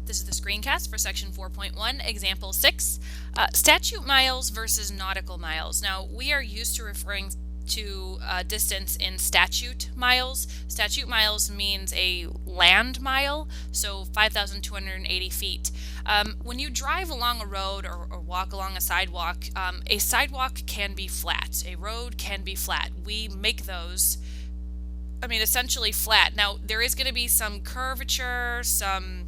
This is the screencast for section 4.1, example 6, statute miles versus nautical miles. Now, we are used to referring to distance in statute miles. Statute miles means a land mile, so 5,280 feet. When you drive along a road or walk along a sidewalk can be flat. A road can be flat. We make those, essentially flat. Now, there is going to be some curvature, some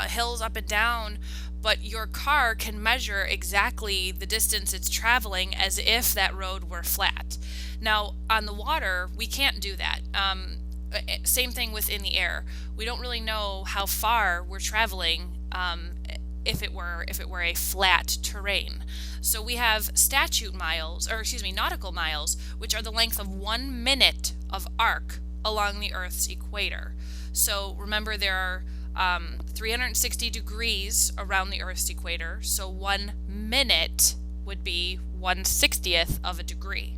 hills up and down, but your car can measure exactly the distance it's traveling as if that road were flat. Now, on the water, we can't do that. Same thing within the air. We don't really know how far we're traveling if it were a flat terrain. So we have nautical miles, which are the length of 1 minute of arc along the Earth's equator. So remember, there are 360 degrees around the Earth's equator, so 1 minute would be 1/60th of a degree.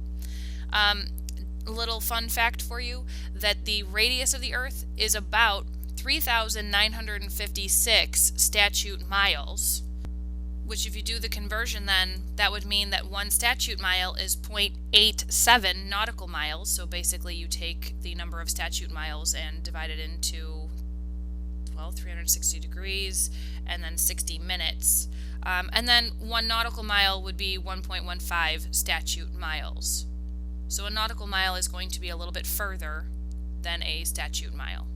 Little fun fact for you, that the radius of the Earth is about 3,956 statute miles, which if you do the conversion then, that would mean that 1 statute mile is 0.87 nautical miles. So basically you take the number of statute miles and divide it into 360 degrees and then 60 minutes. And then 1 nautical mile would be 1.15 statute miles. So a nautical mile is going to be a little bit further than a statute mile.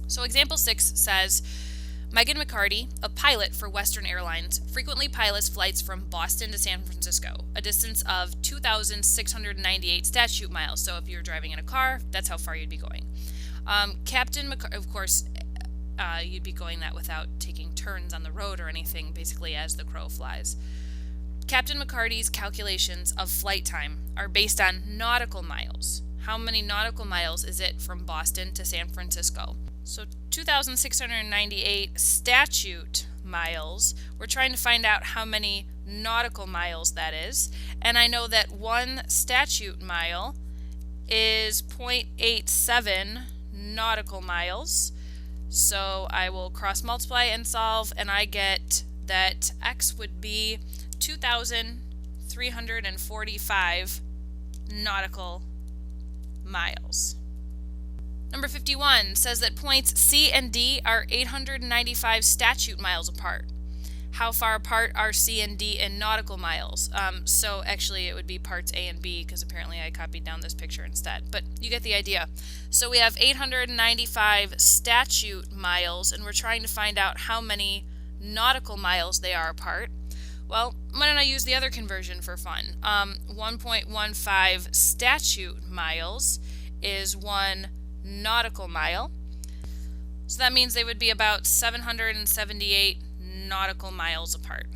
So example 6 says, Megan McCarty, a pilot for Western Airlines, frequently pilots flights from Boston to San Francisco, a distance of 2,698 statute miles. So if you're driving in a car, that's how far you'd be going. Captain McCarty, of course, you'd be going that without taking turns on the road or anything, basically as the crow flies. Captain McCarty's calculations of flight time are based on nautical miles. How many nautical miles is it from Boston to San Francisco? So 2,698 statute miles. We're trying to find out how many nautical miles that is. And I know that 1 statute mile is 0.87 nautical miles. So I will cross multiply and solve, and I get that x would be 2,345 nautical miles. Number 51 says that points C and D are 895 statute miles apart. How far apart are C and D in nautical miles? So actually it would be parts A and B, because apparently I copied down this picture instead, but you get the idea. So we have 895 statute miles, and we're trying to find out how many nautical miles they are apart. Well, why don't I use the other conversion for fun? 1.15 statute miles is 1 nautical mile. So that means they would be about 778 nautical miles apart.